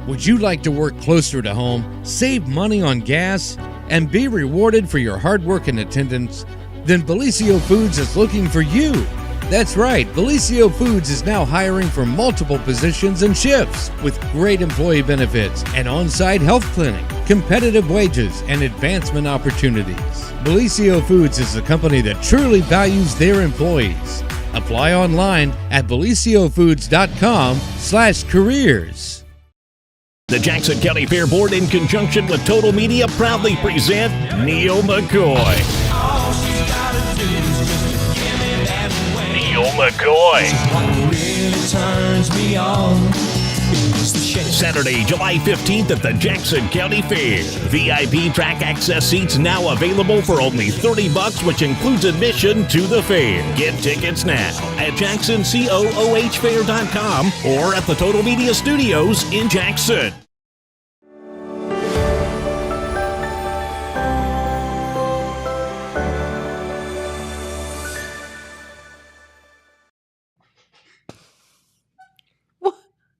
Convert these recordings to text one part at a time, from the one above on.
Would you like to work closer to home, save money on gas, and be rewarded for your hard work and attendance? Then Bellisio Foods is looking for you. That's right, Bellisio Foods is now hiring for multiple positions and shifts with great employee benefits, an on-site health clinic, competitive wages, and advancement opportunities. Bellisio Foods is a company that truly values their employees. Apply online at BellisioFoods.com/careers. The Jackson County Fair Board, in conjunction with Total Media, proudly present Neil McCoy. Neil McCoy. Saturday, July 15th at the Jackson County Fair. VIP track access seats now available for only $30, which includes admission to the fair. Get tickets now at JacksonCooHfair.com or at the Total Media Studios in Jackson.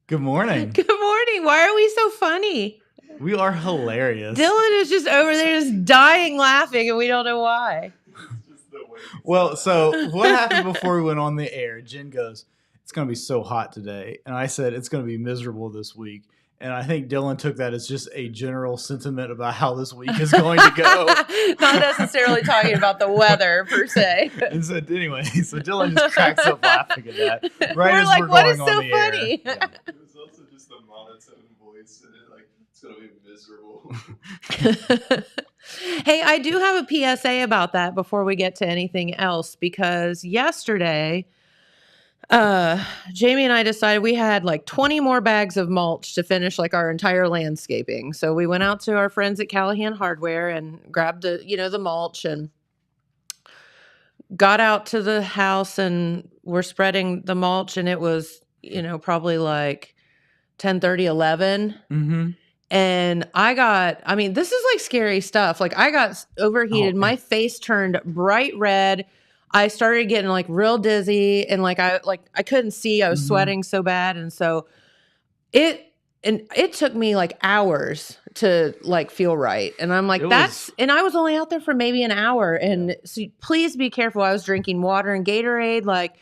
Good morning. Good morning. Why are we so funny? We are hilarious. Dylan is just over there just dying laughing and we don't know why. Well, so what happened before we went on the air? Jen goes, it's going to be so hot today. And I said, it's going to be miserable this week. And I think Dylan took that as just a general sentiment about how this week is going to go. Not necessarily talking about the weather per se. And so anyway, so Dylan just cracks up laughing at that. Right We're as like, we're what going is on so the funny? air. Yeah. It was also just a monotone voice, and it's gonna be miserable. Hey, I do have a PSA about that before we get to anything else, because yesterday, Jamie and I decided we had like 20 more bags of mulch to finish like our entire landscaping. So we went out to our friends at Callahan Hardware and grabbed the mulch and got out to the house and we're spreading the mulch, and it was, probably like 10:30, 11. Mm-hmm. And this is like scary stuff. Like I got overheated. My face turned bright red. I started getting like real dizzy and I couldn't see. I was sweating so bad. And so it took me like hours to like feel right. And I'm like, and I was only out there for maybe an hour. And so please be careful. I was drinking water and Gatorade. Like,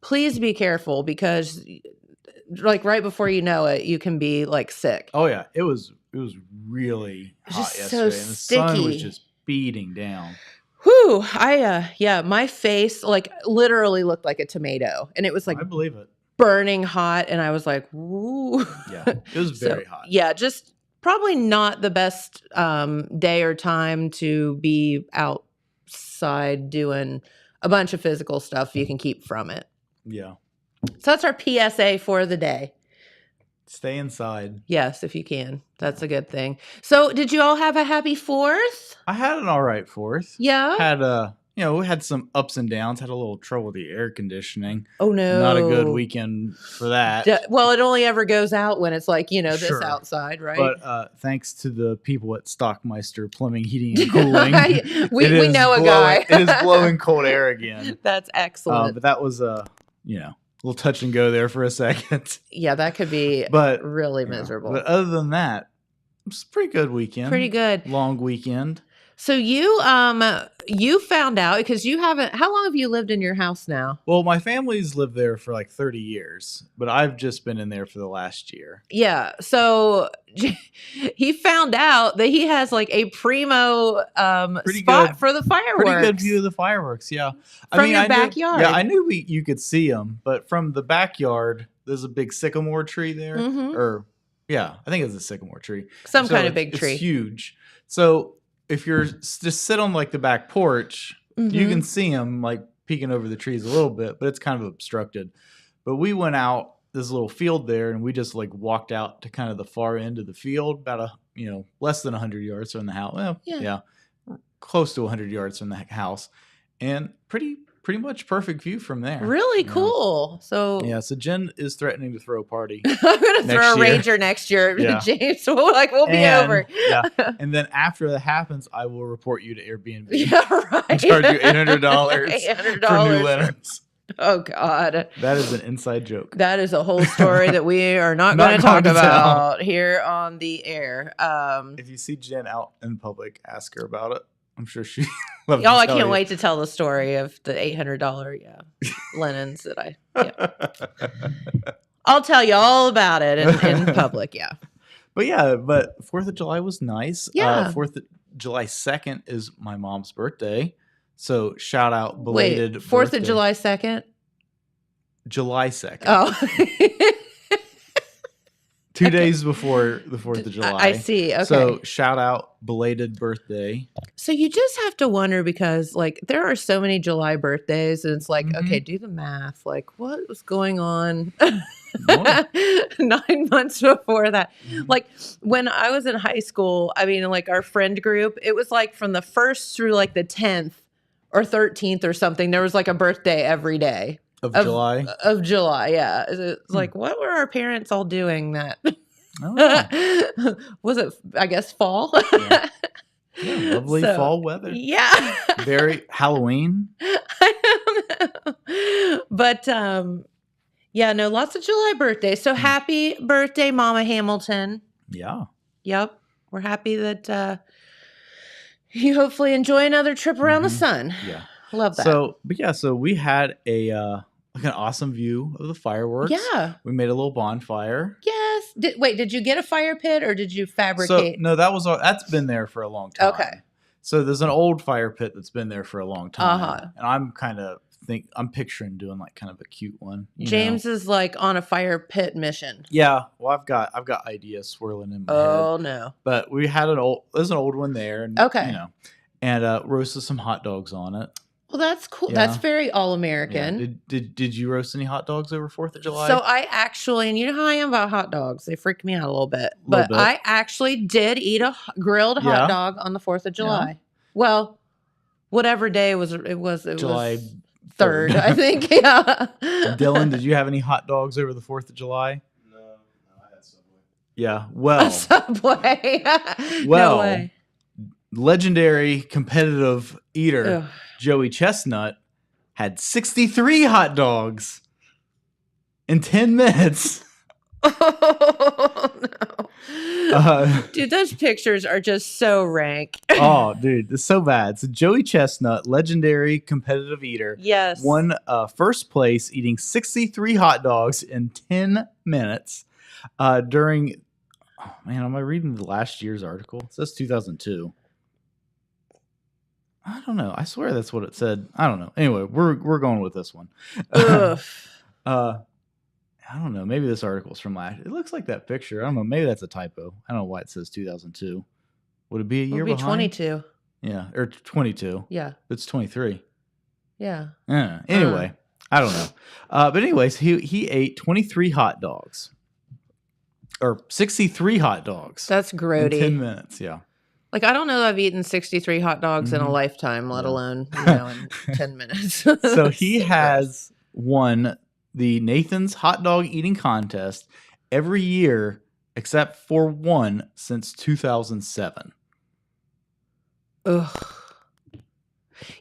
please be careful, because like right before you know it, you can be like sick. Oh yeah. It was really hot yesterday. So and the sticky. sun was just beating down. Whew. My face like literally looked like a tomato, and it was like I believe it. burning hot. And I was like, woo. Yeah, it was very hot. Yeah. Just probably not the best day or time to be outside doing a bunch of physical stuff you can keep from it. Yeah. So that's our PSA for the day. Stay inside. Yes, if you can. That's a good thing. So did you all have a happy 4th? I had an all right 4th. Yeah. Had we had some ups and downs. Had a little trouble with the air conditioning. Oh no. Not a good weekend for that. Well, it only ever goes out when it's like, this Sure. outside, right? But thanks to the people at Stockmeister Plumbing, Heating, and Cooling. we know a guy. It is blowing cold air again. That's excellent. But that was a little touch and go there for a second. Yeah, that could be really miserable. But other than that, it was a pretty good weekend. Pretty good. Long weekend. So you found out, because how long have you lived in your house now? Well, my family's lived there for like 30 years, but I've just been in there for the last year. Yeah. So he found out that he has like a primo spot for the fireworks. Pretty good view of the fireworks, yeah. From your backyard. I knew you could see them, but from the backyard, there's a big sycamore tree there. Mm-hmm. I think it's a sycamore tree. Some kind of big tree. It's huge. So if you're just sit on like the back porch, you can see them like peeking over the trees a little bit, but it's kind of obstructed. But we went out this little field there, and we just like walked out to kind of the far end of the field, about less than 100 yards from the house. Well, yeah, close to 100 yards from the house, and pretty much perfect view from there. Really cool. So so Jen is threatening to throw a party. I'm gonna throw a ranger next year, James. We'll be over. And then after that happens, I will report you to Airbnb. Yeah, right. And charge you $800 for new linens. Oh God. That is an inside joke. That is a whole story that we are not going to talk about here on the air. If you see Jen out in public, ask her about it. I'm sure she. Oh, I can't wait to tell the story of the $800 linens that I. Yeah. I'll tell you all about it in public. Yeah. But 4th of July was nice. Yeah. 4th of July 2nd is my mom's birthday. So shout out belated. Wait, 4th of July 2nd? July 2nd. Oh. 2 days before the 4th of July. I see. Okay. So shout out belated birthday. So you just have to wonder because like there are so many July birthdays and it's like, okay, do the math. Like what was going on 9 months before that? Like when I was in high school, I mean, like our friend group, it was like from the 1st through like the 10th or 13th or something. There was like a birthday every day. Of July? Of July, yeah. It's like, what were our parents all doing that? Oh. Was it, I guess, fall? Yeah. Yeah, lovely fall weather. Yeah. Very Halloween. I don't know. But, yeah, no, lots of July birthdays. So happy birthday, Mama Hamilton. Yeah. Yep. We're happy that you hopefully enjoy another trip around the sun. Yeah. Love that. So we had an awesome view of the fireworks. Yeah. We made a little bonfire. Yes. Did you get a fire pit or did you fabricate? So no, that's been there for a long time. Okay. So there's an old fire pit that's been there for a long time. Uh-huh. And I'm picturing doing like kind of a cute one. James is like on a fire pit mission. Yeah. Well, I've got ideas swirling in my head. Oh no. But we had there's an old one there. And, okay. And roasted some hot dogs on it. Well, that's cool. Yeah. That's very all-American. Yeah. Did you roast any hot dogs over 4th of July? So I actually, and you know how I am about hot dogs. They freak me out a little bit. But I actually did eat a grilled hot dog on the 4th of July. Yeah. Well, whatever day it was July 3rd, I think. Yeah. Dylan, did you have any hot dogs over the 4th of July? No, I had Subway. Yeah. Well. Subway. Well. No way. Legendary competitive eater. Ugh. Joey Chestnut had 63 hot dogs in 10 minutes. Oh, no. Dude, those pictures are just so rank. Oh, dude, it's so bad. So Joey Chestnut, legendary competitive eater, yes, won first place eating 63 hot dogs in 10 minutes during... Oh, man, am I reading the last year's article? It says 2002. I don't know. I swear that's what it said. I don't know. Anyway, we're going with this one. I don't know. Maybe this article's from last. It looks like that picture. I don't know. Maybe that's a typo. I don't know why it says 2002. Would it be a year behind? 22. Yeah, or 22. Yeah. It's 23. Yeah. Anyway, I don't know. But anyways, he ate 23 hot dogs. Or 63 hot dogs. That's grody. In 10 minutes, yeah. Like, I don't know that I've eaten 63 hot dogs in a lifetime, let alone, in 10 minutes. So he has won the Nathan's hot dog eating contest every year except for one since 2007. Ugh.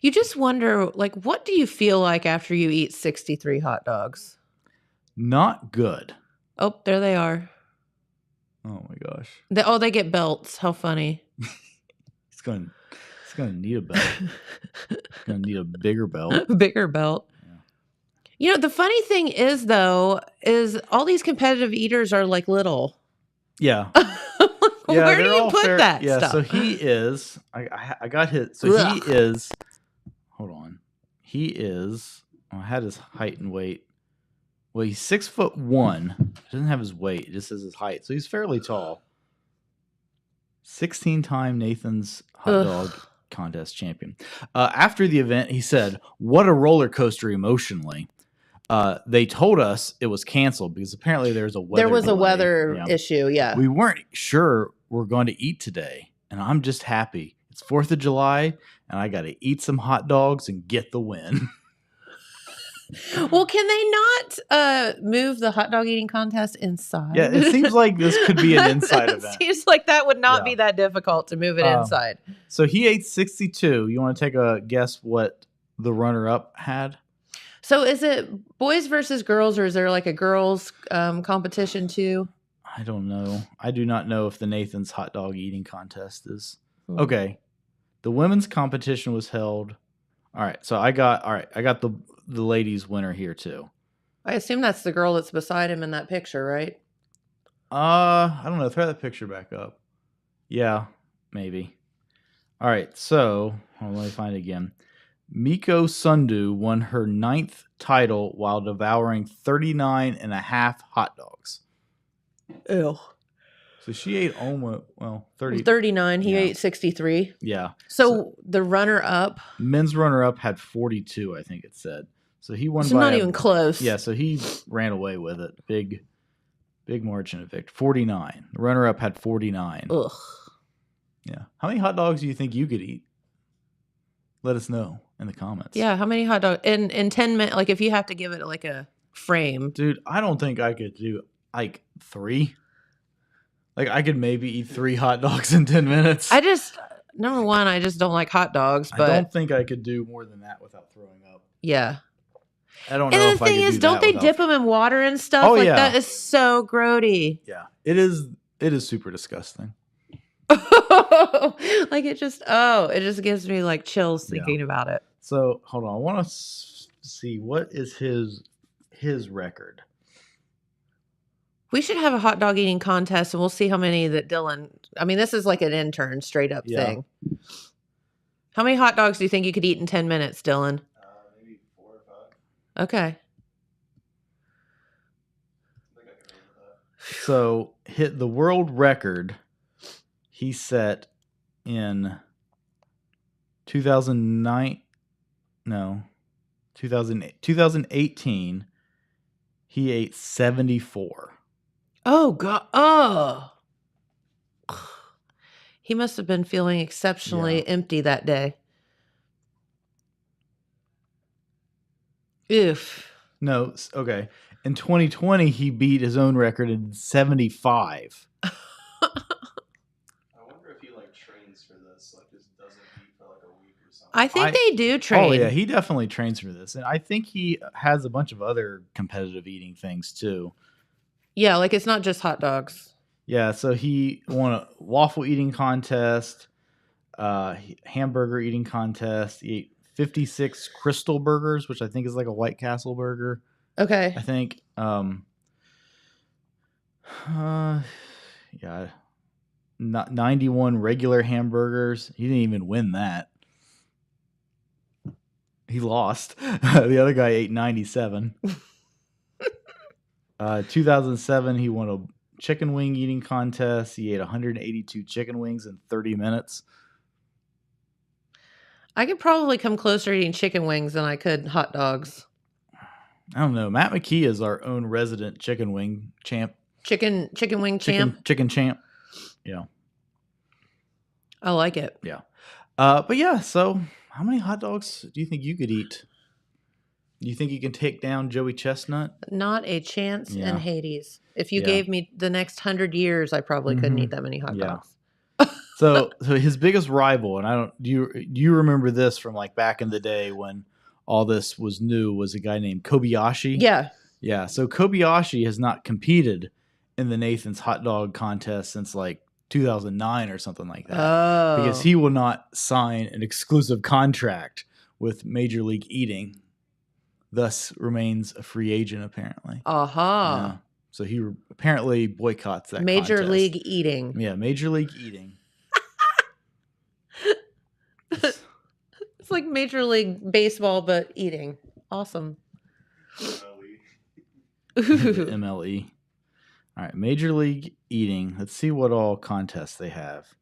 You just wonder, like, what do you feel like after you eat 63 hot dogs? Not good. Oh, there they are. Oh my gosh. They get belts. How funny. He's gonna need a belt. He's gonna need a bigger belt. Bigger belt. Yeah. You know, the funny thing is though, is all these competitive eaters are like little. Yeah. Where do you put that stuff? So he is I got his he is hold on. He is I had his height and weight. Well, he's 6'1". He doesn't have his weight. It just says his height. So he's fairly tall. 16-time Nathan's hot dog contest champion. After the event, he said, "What a roller coaster emotionally." They told us it was canceled because apparently there was a weather issue. Yeah. We weren't sure we're going to eat today. And I'm just happy. It's 4th of July and I got to eat some hot dogs and get the win. Well, can they not move the hot dog eating contest inside? Yeah, it seems like this could be an inside event. It seems like that would not be that difficult to move it inside. So he ate 62. You want to take a guess what the runner-up had? So is it boys versus girls, or is there like a girls competition too? I don't know. I do not know if the Nathan's hot dog eating contest is. Hmm. Okay. The women's competition was held. All right. So I got the ladies winner here too. I assume that's the girl that's beside him in that picture, right? I don't know. Throw that picture back up. Yeah, maybe. All right. So let me find it again. Miko Sundu won her 9th title while devouring 39 and a half hot dogs. Ew. So she ate almost 30. 39. He Yeah. ate 63. Yeah. So the runner up. Men's runner up had 42, I think it said. So he won So by not even close. Yeah, so he ran away with it. Big margin of victory. 49. The runner up had 49. Ugh. Yeah. How many hot dogs do you think you could eat? Let us know in the comments. Yeah. How many hot dogs in 10 minutes? Like if you have to give it like a frame. Dude, I don't think I could do like 3. Like I could maybe eat 3 hot dogs in 10 minutes. Number one, I just don't like hot dogs, I but don't think I could do more than that without throwing up. yeah. I don't know And if the I thing could is, do don't that they without- dip them in water and stuff? Oh, like yeah. that is so grody. Yeah. It is super disgusting. Like it just gives me like chills thinking about it. So, hold on. I want to see what is his record. We should have a hot dog eating contest and we'll see how many that Dylan. I mean, this is like an intern straight up Yeah. thing. How many hot dogs do you think you could eat in 10 minutes, Dylan? Maybe 4 or 5. Okay. I think I can remember that. So, hit the world record he set in 2018. He ate 74. Oh, God. Oh. He must have been feeling exceptionally empty that day. Oof. No, okay. In 2020, he beat his own record in 75. I wonder if he like trains for this, like just doesn't eat for like a week or something. I think they do train. Oh yeah, he definitely trains for this, and I think he has a bunch of other competitive eating things too. Yeah, like it's not just hot dogs. Yeah, so he won a waffle eating contest, hamburger eating contest. He ate 56 Crystal burgers, which I think is like a White Castle burger. Okay. I think. Yeah, 91 regular hamburgers. He didn't even win that. He lost. The other guy ate 97. 2007, he won a chicken wing eating contest. He ate 182 chicken wings in 30 minutes. I could probably come closer eating chicken wings than I could hot dogs. I don't know. Matt McKee is our own resident chicken wing champ. Chicken wing champ. Chicken champ. Yeah. I like it. Yeah. But yeah, so how many hot dogs do you think you could eat? Do you think you can take down Joey Chestnut? Not a chance Yeah. in Hades. If you Yeah. gave me the next 100 years, I probably couldn't Mhm. eat that many hot Yeah. dogs. So his biggest rival, and I don't do you remember this from like back in the day when all this was new, was a guy named Kobayashi. Yeah. Yeah. So Kobayashi has not competed in the Nathan's hot dog contest since like 2009 or something like that. Oh. Because he will not sign an exclusive contract with Major League Eating, thus remains a free agent apparently. Aha. Yeah. So he apparently boycotts that Major contest. League Eating. Yeah, Major League Eating. It's like Major League Baseball, but eating. Awesome. Ooh. MLE. All right, Major League Eating. Let's see what all contests they have.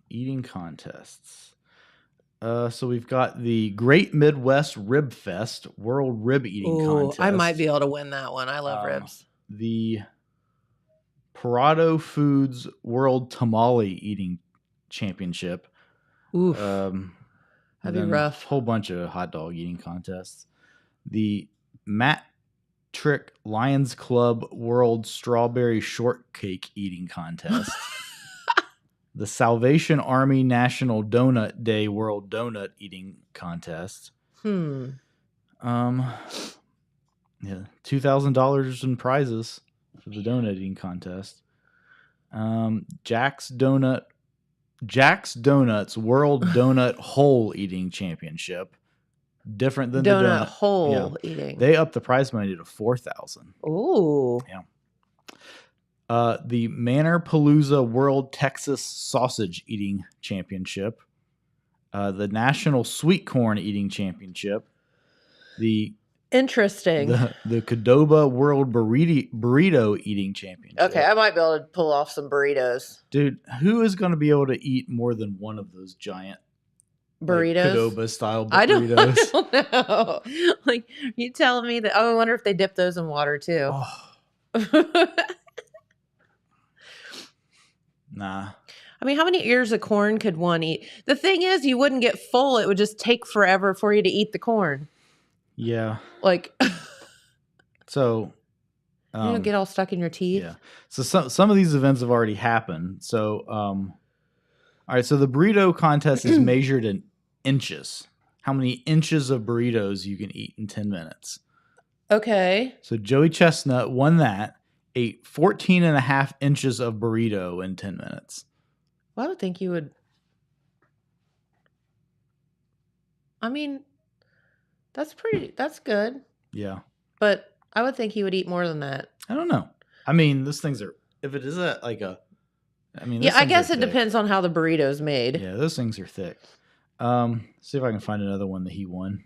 Eating contests. So we've got the Great Midwest Rib Fest World Rib Eating Ooh, Contest. I might be able to win that one. I love ribs. The Parado Foods World Tamale Eating Championship. Ooh. That'd That'd be rough. A whole bunch of hot dog eating contests. The Matt Trick Lions Club World Strawberry Shortcake Eating Contest. The Salvation Army National Donut Day World Donut Eating Contest. Yeah, $2,000 in prizes for the donut eating contest. Jack's Donuts World Donut Hole Eating Championship. Different than donut the donut hole eating. They upped the prize money to $4,000. Ooh. Yeah. The Manorpalooza World Texas Sausage Eating Championship. The National Sweet Corn Eating Championship. Interesting. The Qdoba World Burrito Eating Championship. Okay, I might be able to pull off some burritos. Dude, who is going to be able to eat more than one of those giant Burritos? Qdoba style burritos? I don't know. Like, you telling me that? Oh, I wonder if they dip those in water too. Oh, nah. I mean, how many ears of corn could one eat? The thing is, you wouldn't get full. It would just take forever for you to eat the corn. Yeah. Like, So you don't get all stuck in your teeth. yeah. So some of these events have already happened. So all right, so the burrito contest is measured in inches. How many inches of burritos you can eat in 10 minutes. Okay. So Joey Chestnut won that, ate 14 and a half inches of burrito in 10 minutes. Well, I would think you would. I mean, that's good. Yeah. But I would think he would eat more than that. I don't know. I mean, those things are, if it is like a, I mean, Yeah, those I things guess are it thick. depends on how the burrito's made. Yeah, those things are thick. See if I can find another one that he won.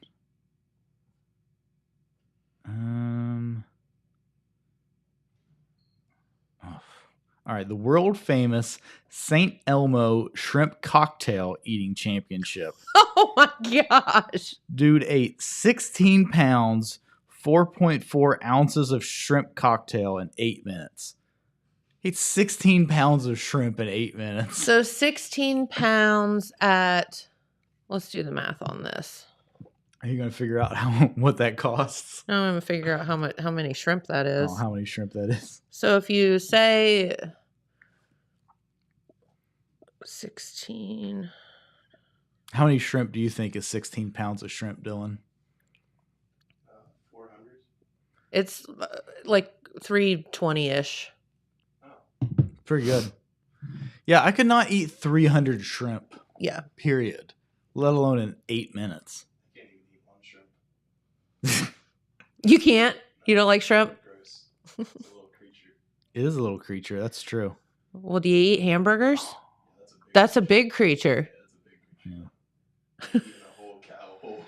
All right, the world famous St. Elmo Shrimp Cocktail Eating Championship. Oh my gosh. Dude ate 16 pounds, 4.4 ounces of shrimp cocktail in 8 minutes. He ate 16 pounds of shrimp in 8 minutes. So 16 pounds at, let's do the math on this. Are you going to figure out what that costs? Now I'm going to figure out how many shrimp that is. Oh, how many shrimp that is? So if you say 16. How many shrimp do you think is 16 pounds of shrimp, Dylan? 400. It's like 320-ish. Pretty good. Yeah, I could not eat 300 shrimp, Yeah. period, let alone in 8 minutes. I can't even eat one shrimp. You can't? You don't like shrimp? Gross. It's a little creature. It is a little creature. That's true. Well, do you eat hamburgers? Yeah, That's a big creature. that's a big creature. Yeah. Even a whole cow hole.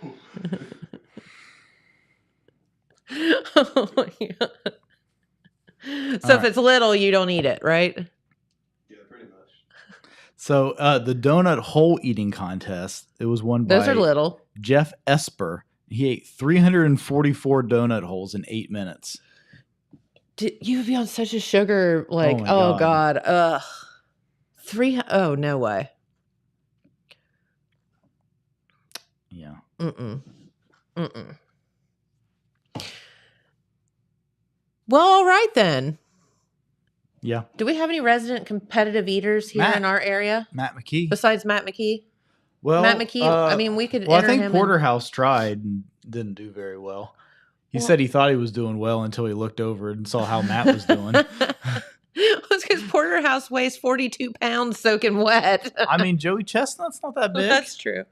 Oh my God. So if it's little, you don't eat it, right? Yeah, pretty much. So the donut hole eating contest, it was won by Those are little. Jeff Esper. He ate 344 donut holes in 8 minutes. You would be on such a sugar, like, my oh God. God. Ugh. Oh, no way. Yeah. Mm-mm. Well, all right then. Yeah. Do we have any resident competitive eaters here Matt. in our area Matt McKee. besides Matt McKee? Well, Matt McKee. I mean, we could. Well, I enter think him Porterhouse tried and didn't do very well. He Well- said he thought he was doing well until he looked over and saw how Matt was doing. It's because Porterhouse weighs 42 pounds soaking wet. I mean, Joey Chestnut's not that big. That's true.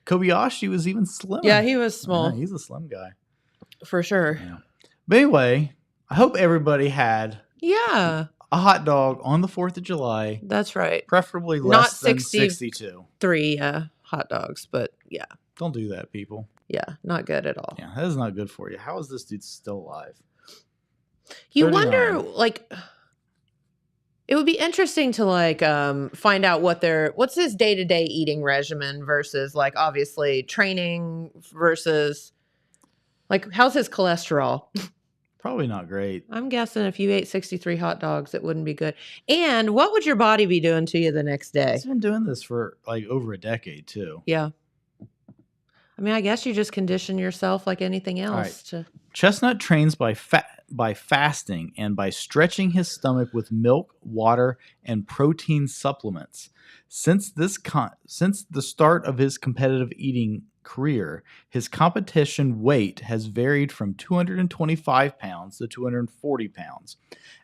Kobayashi was even slimmer. Yeah, he was small Yeah, he's a slim guy. for sure. Yeah. But anyway, I hope everybody had Yeah, a hot dog on the 4th of July, that's right. preferably Not less than 60. 62. 3 hot dogs, but yeah, Don't do that, people. not good at all. Yeah, that is not good for you. How is this dude still alive? You 39. wonder, like, it would be interesting to like find out what's his day-to-day eating regimen versus like obviously training versus like how's his cholesterol? Probably not great. I'm guessing if you ate 63 hot dogs, it wouldn't be good. And what would your body be doing to you the next day? He's been doing this for like over a decade too. Yeah. I mean, I guess you just condition yourself like anything else right. to. Chestnut trains by fasting and by stretching his stomach with milk, water, and protein supplements. Since the start of his competitive eating career, his competition weight has varied from 225 pounds to 240 pounds.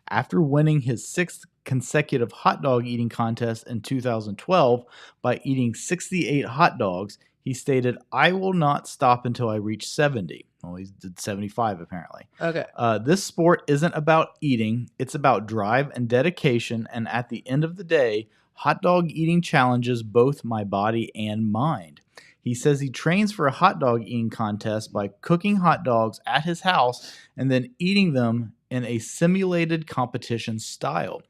After winning his 6th consecutive hot dog eating contest in 2012 by eating 68 hot dogs, he stated, "I will not stop until I reach 70." Well, he did 75 apparently. Okay. This sport isn't about eating. It's about drive and dedication. And at the end of the day, hot dog eating challenges both my body and mind. He says he trains for a hot dog eating contest by cooking hot dogs at his house and then eating them in a simulated competition style.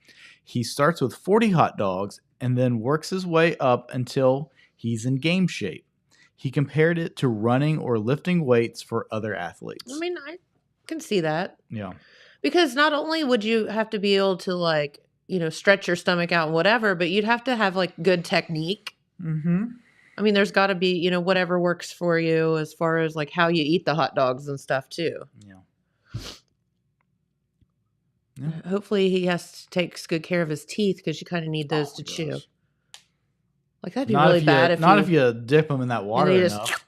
He starts with 40 hot dogs and then works his way up until he's in game shape. He compared it to running or lifting weights for other athletes. I mean, I can see that. Yeah. Because not only would you have to be able to, like, you know, stretch your stomach out and whatever, but you'd have to have, like, good technique. Mm-hmm. I mean, there's got to be, you know, whatever works for you as far as, like, how you eat the hot dogs and stuff, too. Yeah. Hopefully he takes good care of his teeth because you kind of need those to chew. Like, that'd be really bad if you dip them in that water enough.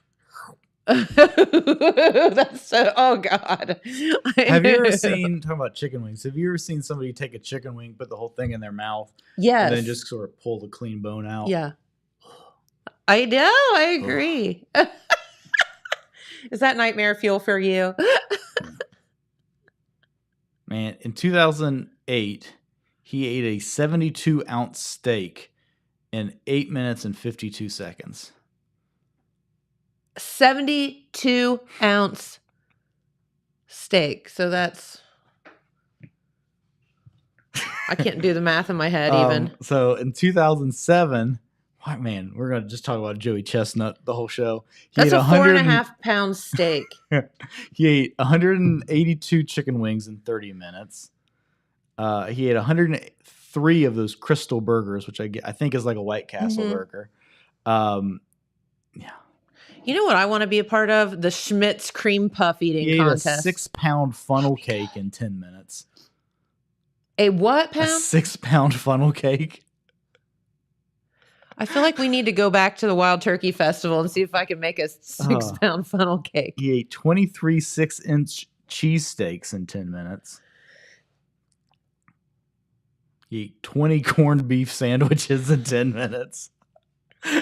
That's so, oh God. Have you ever seen, talking about chicken wings, have you ever seen somebody take a chicken wing, put the whole thing in their mouth, yes, and then just sort of pull the clean bone out? Yeah. I know, I agree. Is that nightmare fuel for you? Man, in 2008, he ate a 72-ounce steak in 8 minutes and 52 seconds. 72-ounce steak. So that's, I can't do the math in my head even. So in 2007, man, we're going to just talk about Joey Chestnut the whole show. That's a 4.5 pound steak. He ate 182 chicken wings in 30 minutes. He ate 103 of those Crystal burgers, which I think is like a White Castle burger. Yeah. You know what I want to be a part of? The Schmidt's cream puff eating contest. He ate a 6-pound funnel cake in 10 minutes. A what A pound? 6-pound funnel cake. I feel like we need to go back to the Wild Turkey Festival and see if I can make a 6-pound funnel cake. He ate 23 6-inch cheesesteaks in 10 minutes. He ate 20 corned beef sandwiches in 10 minutes. He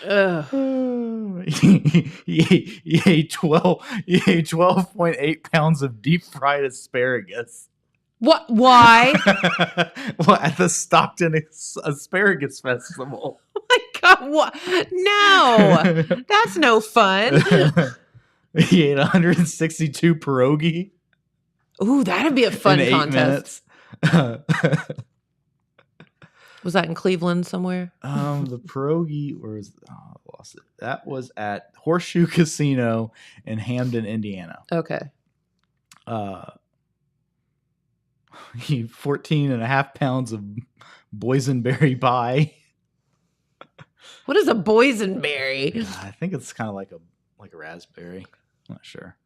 ate 12.8 pounds of deep fried asparagus. What? Why? Well, at the Stockton Asparagus Festival. Oh my God! What? No, that's no fun. He ate 162 pierogi. Ooh, that'd be a fun in 8 contest. minutes. Was that in Cleveland somewhere? The pierogi, I lost it. That was at Horseshoe Casino in Hamden, Indiana. Okay. He 14.5 pounds of boysenberry pie. What is a boysenberry? I think it's kind of like a raspberry. I'm not sure.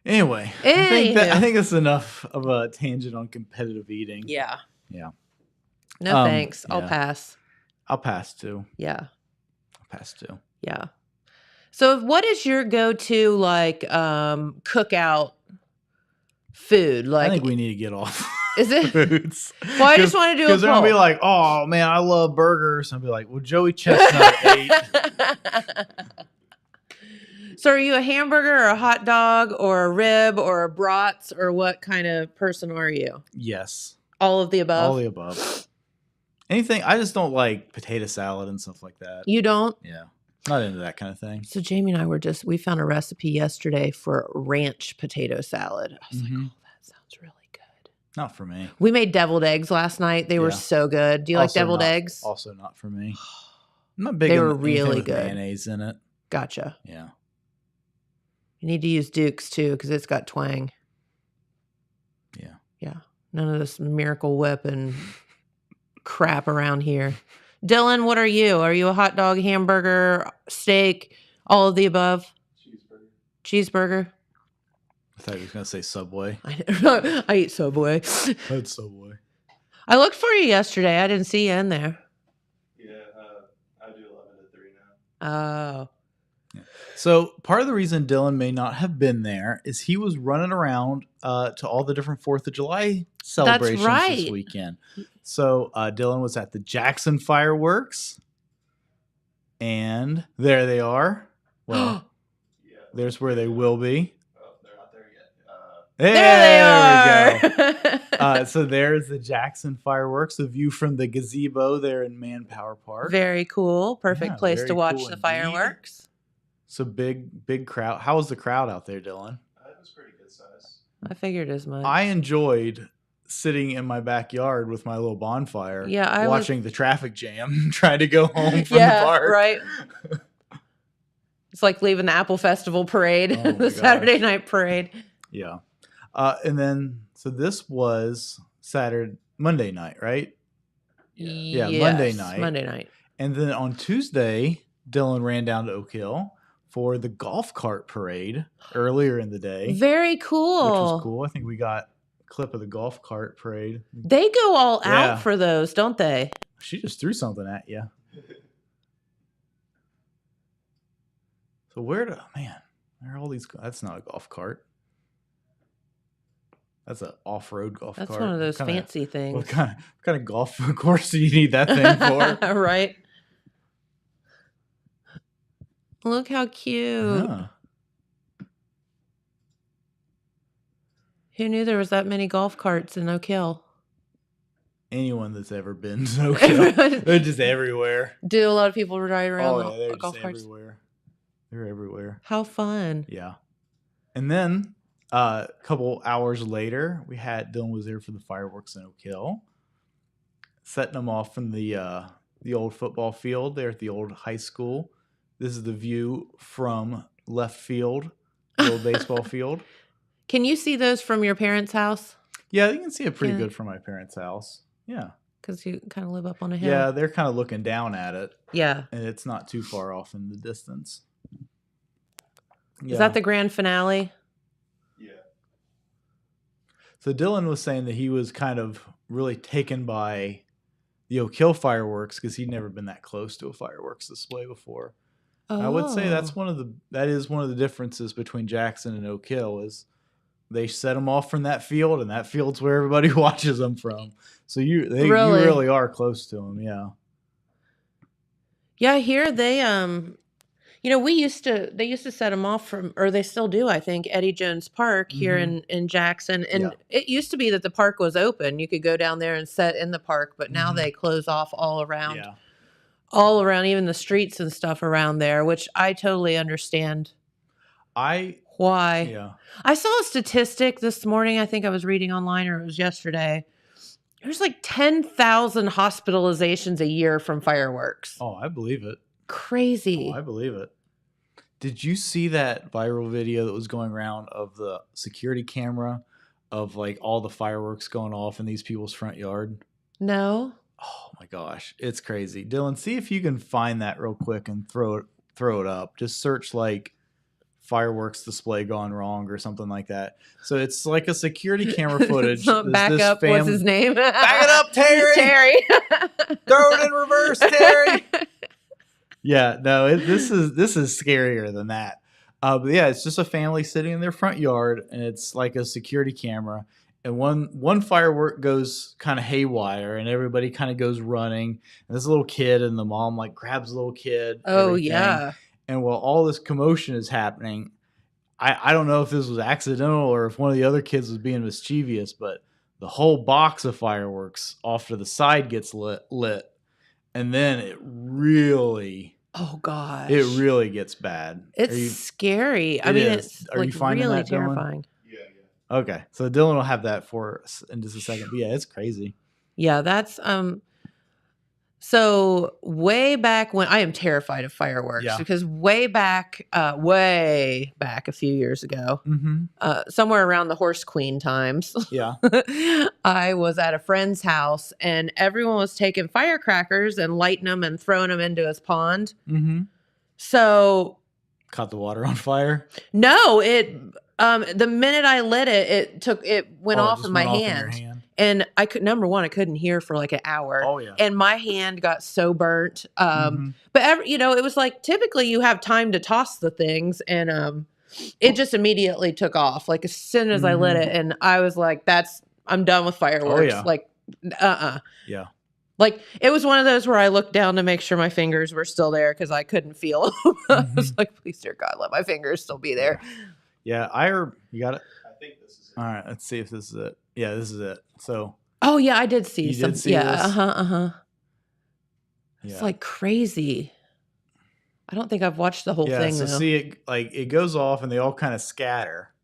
Anyway, Anywho. I think that's enough of a tangent on competitive eating. Yeah. Yeah. No thanks. I'll yeah. pass. I'll pass too. Yeah. I'll pass too. Yeah. So what is your go-to like cookout food? Like, I think we need to get off. Is it? Foods. Well, I just want to do a because they're gonna be poll. like, "Oh man, I love burgers." I'll be like, "Well, Joey Chestnut ate." So are you a hamburger or a hot dog or a rib or a brats or what kind of person are you? Yes, All of the above? all the above. Anything. I just don't like potato salad and stuff like that. You don't? Yeah, not into that kind of thing. So Jamie and I we found a recipe yesterday for ranch potato salad. I was like, oh, that sounds really good. Not for me. We made deviled eggs last night. They were Yeah. so good. Do you like deviled eggs? Also not for me. I'm not big They on were anything really with good. mayonnaise in it. Gotcha. Yeah. You need to use Duke's too because it's got twang. Yeah. Yeah. None of this Miracle Whip and crap around here. Dylan, what are you? Are you a hot dog, hamburger, steak, all of the above? Cheeseburger? I thought you were going to say Subway. I eat Subway. That's Subway. I looked for you yesterday. I didn't see you in there. Yeah, Oh. So part of the reason Dylan may not have been there is he was running around to all the different 4th of July celebrations this right. weekend. So Dylan was at the Jackson fireworks, and there they are. Well, Yeah. there's where they will be. Oh, they're not there yet. There they are. We go. So there's the Jackson fireworks, a view from the gazebo there in Manpower Park. Very cool. Perfect Yeah, place very to watch cool the indeed. fireworks. So big crowd. How was the crowd out there, Dylan? It was pretty good size. I figured as much. I enjoyed sitting in my backyard with my little bonfire, Yeah, I watching the traffic jam, trying to go home from yeah, the park. right. It's like leaving the Apple Festival parade, Oh my the Saturday gosh. night parade. Yeah. And then, so this was Monday night, right? Yeah. Yeah, Monday night. Monday night. And then on Tuesday, Dylan ran down to Oak Hill for the golf cart parade earlier in the day. Very Which cool. was cool. I think we got a clip of the golf cart parade. They go all Yeah. out for those, don't they? She just threw something at you. So where are all these? That's not a golf cart. That's an off-road golf That's cart. one of those What kinda- fancy things. What kind of golf course do you need that thing for? Right. Look how cute. Yeah. Who knew there was that many golf carts in Oak Hill? Anyone that's ever been to Oak Hill, they're just everywhere. Do a lot of people ride around Oh yeah, they're golf just carts? everywhere. They're everywhere. How fun. Yeah. And then a couple hours later, Dylan was there for the fireworks in Oak Hill, setting them off from the old football field there at the old high school. This is the view from left field, the old baseball field. Can you see those from your parents' house? Yeah, you can see it pretty Yeah. good from my parents' house. Yeah. Because you kind of live up on a hill. Yeah, they're kind of looking down at it, Yeah. and it's not too far off in the distance. Is that the grand finale? Yeah. So Dylan was saying that he was kind of really taken by the Oak Hill fireworks because he'd never been that close to a fireworks display before. Oh. I would say that is one of the differences between Jackson and Oak Hill is they set them off from that field, and that field's where everybody watches them from. So you really are close to them, yeah. Yeah, here they they used to set them off from, or they still do, I think, Eddie Jones Park here in Jackson. And Yeah. it used to be that the park was open. You could go down there and set in the park, but now Mhm. they close off all around. Yeah. All around, even the streets and stuff around there, which I totally understand why. Yeah. I saw a statistic this morning. I think I was reading online, or it was yesterday. There's like 10,000 hospitalizations a year from fireworks. Oh, I believe it. Crazy. Oh, I believe it. Did you see that viral video that was going around of the security camera of like all the fireworks going off in these people's front yard? No. Oh my gosh, it's crazy. Dylan, see if you can find that real quick and throw it up. Just search like fireworks display gone wrong or something like that. So it's like a security camera footage. It's not back This up. What's his name? Back it up, Terry. Terry. Throw it in reverse, Terry. Yeah, no, this is scarier than that. But yeah, it's just a family sitting in their front yard, and it's like a security camera. And one firework goes kind of haywire, and everybody kind of goes running. And this little kid and the mom like grabs the little kid. Oh, everything. yeah. And while all this commotion is happening, I don't know if this was accidental or if one of the other kids was being mischievous, but the whole box of fireworks off to the side gets lit. And then it really gets bad. It's scary. I It mean, is. it's Are you like finding really that, Dylan? terrifying. Yeah. Okay. So Dylan will have that for us in just a second. But yeah, it's crazy. Yeah, that's so way back when I am terrified of fireworks Yeah. because way back a few years ago, Mm-hmm. somewhere around the Horse Queen times, Yeah. I was at a friend's house and everyone was taking firecrackers and lighting them and throwing them into his pond. Mm-hmm. So Caught the water on fire. no, the minute I lit it, it went Oh, it off just in my went off in your hand. hand. And I could, number one, I couldn't hear for like an hour. Oh, yeah. And my hand got so burnt. Mhm. But it was like typically you have time to toss the things, and it just immediately took off. Like as soon as I lit it, and I was like, I'm done with fireworks. yeah. Like, Yeah. Like it was one of those where I looked down to make sure my fingers were still there because I couldn't feel them. I was like, please, dear God, let my fingers still be there. Yeah. You got it? I think this is it. All right. Let's see if this is it. Yeah, this is it. So. Oh yeah, I did see You some. did see Yeah, this? Yeah. Yeah. It's like crazy. I don't think I've watched the whole thing so though. see it goes off and they all kind of scatter.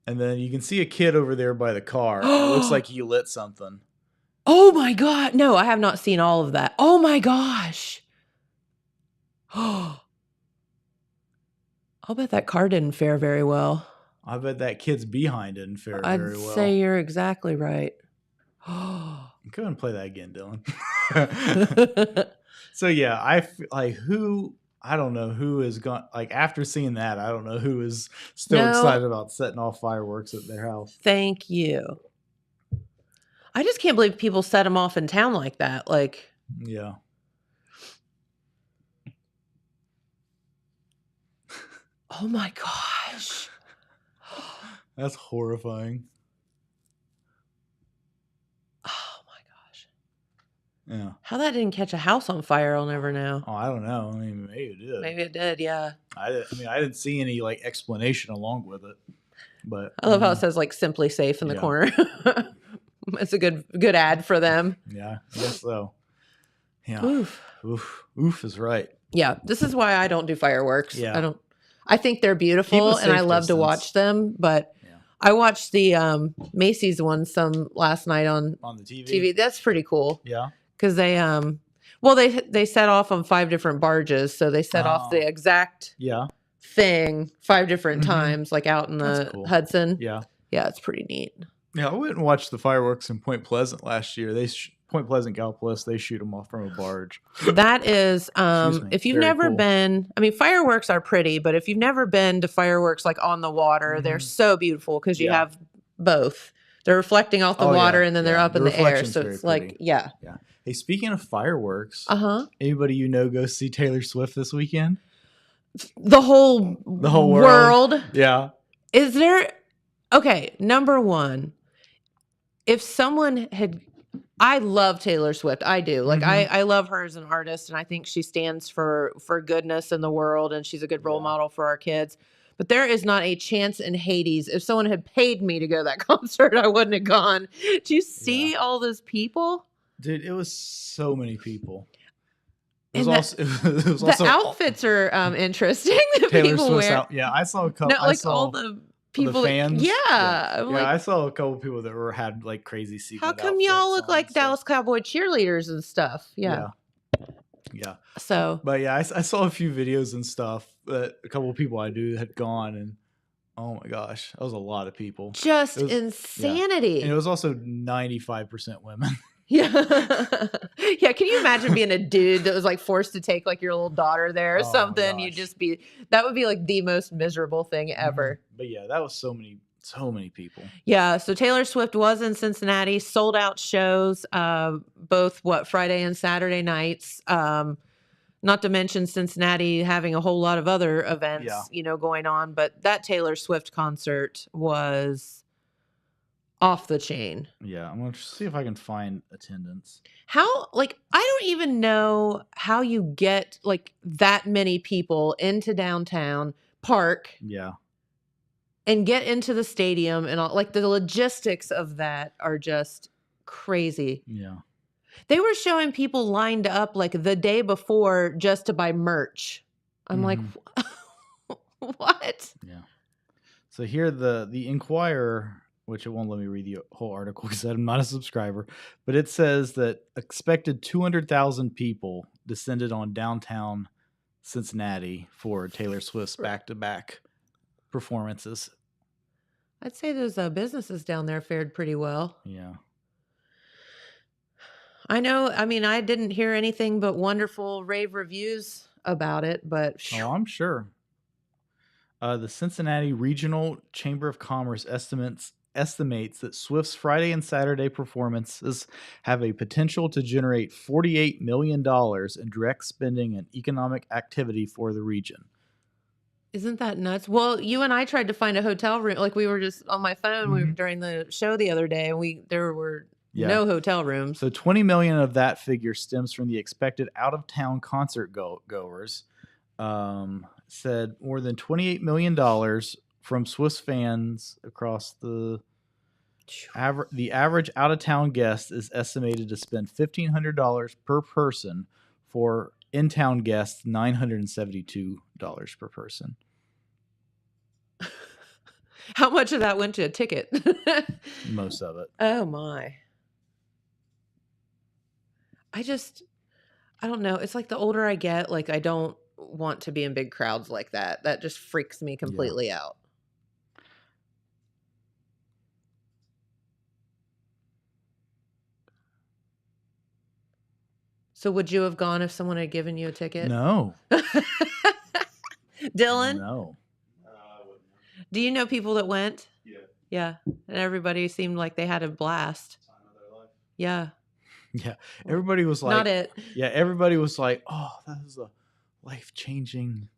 And then you can see a kid over there by the car. And it looks like he lit something. Oh my God. No, I have not seen all of that. Oh my gosh. Oh, I'll bet that car didn't fare very well. I bet that kid's behind didn't fare I'd very well. say you're exactly right. Go ahead and play that again, Dylan. So yeah, I don't know who is gone. Like after seeing that, I don't know who is still excited about setting off fireworks at their house. Thank you. I just can't believe people set them off in town like that. Like, Yeah. oh my gosh. That's horrifying. Oh my gosh. Yeah. How that didn't catch a house on fire, I'll never know. Oh, I don't know. I mean, maybe it did. Maybe it did, yeah. I didn't see any like explanation along with it. But I love how it says like Simply Safe in the Yeah. corner. It's a good ad for them. Yeah, I guess so. Yeah. Oof. Oof is right. Yeah, this is why I don't do fireworks. Yeah. I think they're beautiful Keep a and I safe love to distance. watch them, but Yeah. I watched the Macy's one some last night on On the TV. TV. That's pretty cool Yeah. because they set off on 5 different barges, so they set off the exact Yeah. thing 5 different Mhm. times, like out in That's the cool. Hudson. Yeah. Yeah, it's pretty neat. Yeah. I went and watched the fireworks in Point Pleasant last year. Point Pleasant, Gallipolis, they shoot them off from a barge. That is, Excuse me. if you've Very never cool. been, I mean, fireworks are pretty, but if you've never been to fireworks like on the water, they're Mhm. so beautiful because you Yeah. have both. They're reflecting off the Oh, yeah. water and then they're Yeah. up in The the air. reflection's So very it's like, pretty. yeah. Hey, speaking of fireworks, anybody go see Taylor Swift this weekend? The whole world. Yeah. Is there, okay, number one, if someone had, I love Taylor Swift. I do. Like Mhm. I love her as an artist, and I think she stands for goodness in the world, and she's a good role model for our kids. But there is not a chance in Hades. If someone had paid me to go to that concert, I wouldn't have gone. Do you see all those people? Dude, it was so many people. It And was the also outfits are interesting that Taylor people Swift's wear. out. Yeah, I saw a couple. No, like all the people, the fans. Yeah, I'm yeah, like, I saw a couple people that had like crazy sequins. how come y'all look like Dallas Cowboy cheerleaders and stuff? Yeah. Yeah. So, But yeah, I saw a few videos and stuff that a couple of people I knew had gone, and oh my gosh, that was a lot of people. just It was- insanity. And it was also 95% women. Yeah. Yeah. Can you imagine being a dude that was like forced to take like your little daughter there or Oh, something? You'd gosh. just be, that would be like the most miserable thing ever. But yeah, that was so many people. Yeah. So Taylor Swift was in Cincinnati, sold out shows, both Friday and Saturday nights. Not to mention Cincinnati having a whole lot of other events, going on. But that Taylor Swift concert was off the chain. Yeah, I'm gonna see if I can find attendance. How, like, I don't even know how you get like that many people into downtown park Yeah. and get into the stadium, and all, like the logistics of that are just crazy. Yeah. They were showing people lined up like the day before just to buy merch. I'm like, what? Yeah. So here the Inquirer, which it won't let me read the whole article because I'm not a subscriber, but it says that expected 200,000 people descended on downtown Cincinnati for Taylor Swift's back-to-back performances. I'd say those businesses down there fared pretty well. Yeah. I know. I mean, I didn't hear anything but wonderful rave reviews about it, but Oh, I'm sure. The Cincinnati Regional Chamber of Commerce estimates estimates that Swift's Friday and Saturday performances have a potential to generate $48 million in direct spending and economic activity for the region. Isn't that nuts? Well, you and I tried to find a hotel room. Like we were just on my phone we were, during the show the other day, and there were no hotel rooms. So 20 million of that figure stems from the expected out-of-town concert goers. Said more than $28 million from Swiss fans across the average out-of-town guest is estimated to spend $1,500 per person. For in-town guests, $972 per person. How much of that went to a ticket? Most of it. Oh my. I don't know. It's like the older I get, like I don't want to be in big crowds like that. That just freaks me completely out. So would you have gone if someone had given you a ticket? No. Dylan? No. I wouldn't. Do you know people that went? Yeah. Yeah. And everybody seemed like they had a blast. Time of their life. Yeah. Yeah. Everybody was like, Not it. Yeah. Everybody was like, oh, that is a life-changing.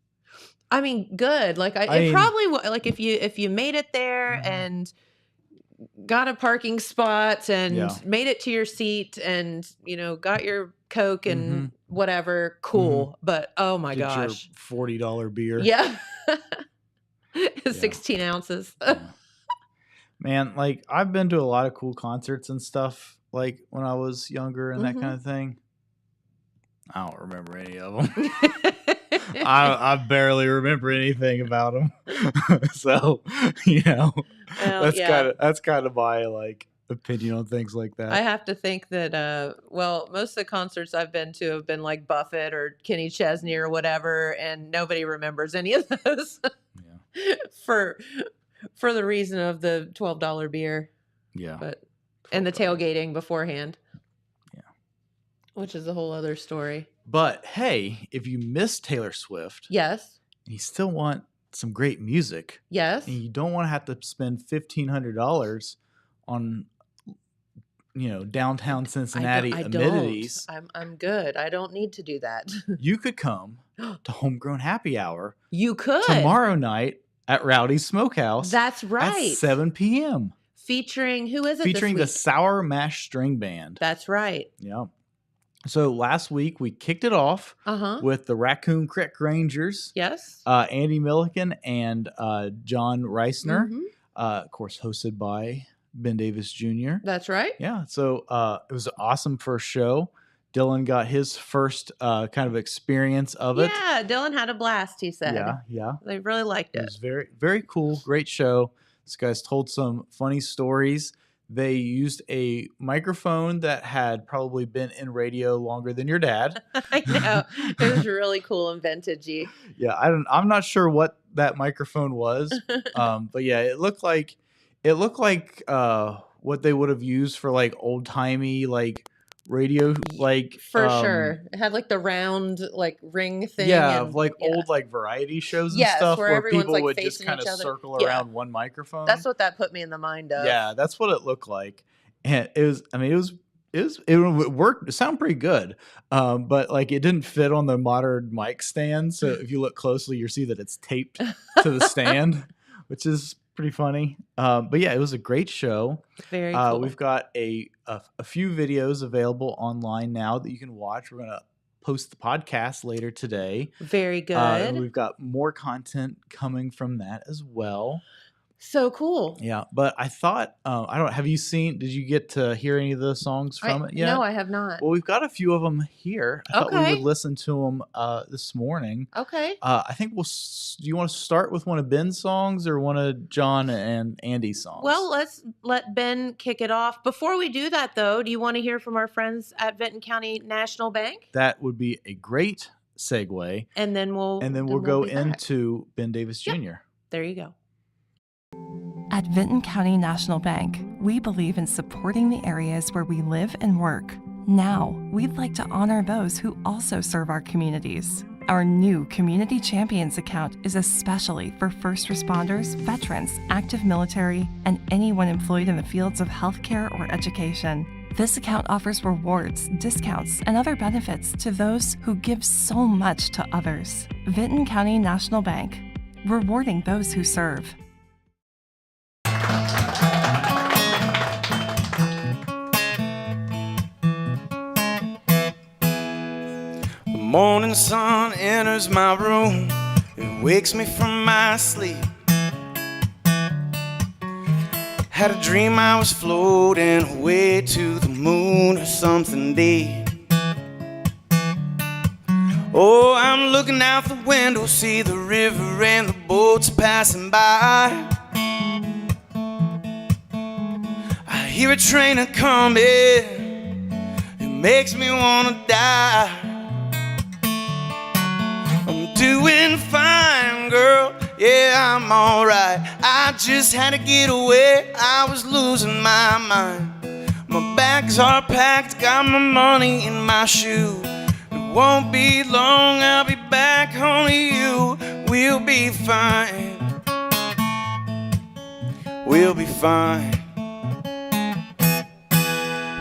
I mean, good. Like it mean, probably like if you made it there and got a parking spot and made it to your seat and got your Coke and whatever, cool. But oh my gosh, your $40 beer. Yeah. 16 ounces. Man, like I've been to a lot of cool concerts and stuff, like when I was younger and that kind of thing. I don't remember any of them. I barely remember anything about them. So, that's kind of my like opinion on things like that. I have to think that most of the concerts I've been to have been like Buffett or Kenny Chesney or whatever, and nobody remembers any of those. For the reason of the $12 beer. Yeah. And the tailgating beforehand. Yeah. Which is a whole other story. But hey, if you miss Taylor Swift, yes, and you still want some great music, yes, and you don't want to have to spend $1,500 on downtown Cincinnati amenities, I'm good. I don't need to do that. You could come to Homegrown Happy Hour. You could tomorrow night at Rowdy's Smokehouse. That's right. At 7 p.m. Featuring who is it? Featuring this the Sour Mash String Band. That's right. Yeah. So last week we kicked it off with the Raccoon Creek Rangers. Yes. Andy Milliken and John Reisner. Of course, hosted by Ben Davis Jr. That's right. Yeah. So it was an awesome first show. Dylan got his first kind of experience of it. Yeah, Dylan had a blast, he said. Yeah. They really liked it. It was very, very cool. Great show. This guy's told some funny stories. They used a microphone that had probably been in radio longer than your dad. I know. It was really cool and vintagey. Yeah, I'm not sure what that microphone was. But yeah, it looked like what they would have used for like old-timey like radio, like for sure. It had like the round like ring thing. Yeah, old like variety shows and stuff where people like would just kind of circle around one microphone. That's what that put me in the mind of. Yeah, that's what it looked like. And it worked. It sounded pretty good. But like it didn't fit on the modern mic stand. So if you look closely, you'll see that it's taped to the stand, which is pretty funny. But yeah, it was a great show. Very cool. We've got a few videos available online now that you can watch. We're going to post the podcast later today. Very good. And we've got more content coming from that as well. So cool. Yeah, but I thought, did you get to hear any of the songs from it yet? No, I have not. Well, we've got a few of them here. I thought we would listen to them this morning. Okay. I think do you want to start with one of Ben's songs or one of John and Andy's songs? Well, let's let Ben kick it off. Before we do that, though, do you want to hear from our friends at Benton County National Bank? That would be a great segue. And then we'll go into Ben Davis Jr. Yep. There you go. At Benton County National Bank, we believe in supporting the areas where we live and work. Now, we'd like to honor those who also serve our communities. Our new Community Champions account is especially for first responders, veterans, active military, and anyone employed in the fields of healthcare or education. This account offers rewards, discounts, and other benefits to those who give so much to others. Vinton County National Bank, rewarding those who serve. The morning sun enters my room and wakes me from my sleep. Had a dream I was floating away to the moon or something deep. Oh, I'm looking out the window, see the river and the boats passing by. I hear a train a-coming, it makes me wanna die. I'm doing fine, girl, yeah, I'm alright. I just had to get away, I was losing my mind. My bags are packed, got my money in my shoe. It won't be long, I'll be back home to you. We'll be fine, we'll be fine.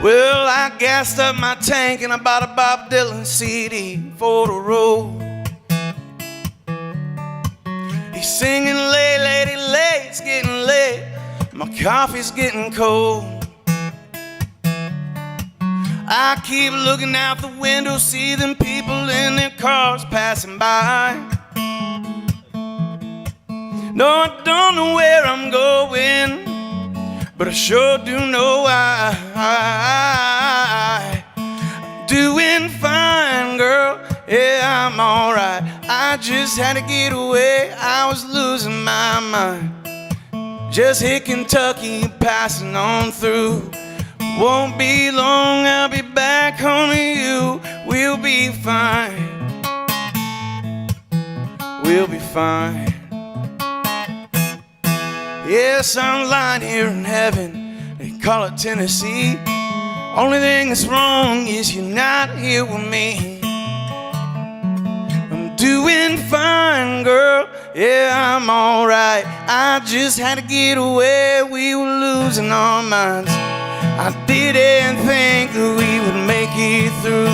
Well, I gassed up my tank and I bought a Bob Dylan CD for the road. He's singing late, lady, late, it's getting late. My coffee's getting cold. I keep looking out the window, see them people in their cars passing by. No, I don't know where I'm going, but I sure do know why. I'm doing fine, girl, yeah, I'm alright. I just had to get away, I was losing my mind. Just hit Kentucky, passing on through. Won't be long, I'll be back home to you. We'll be fine, we'll be fine. Yes, I'm lying here in heaven, they call it Tennessee. Only thing that's wrong is you're not here with me. I'm doing fine, girl, yeah, I'm alright. I just had to get away, we were losing our minds. I didn't think that we would make it through.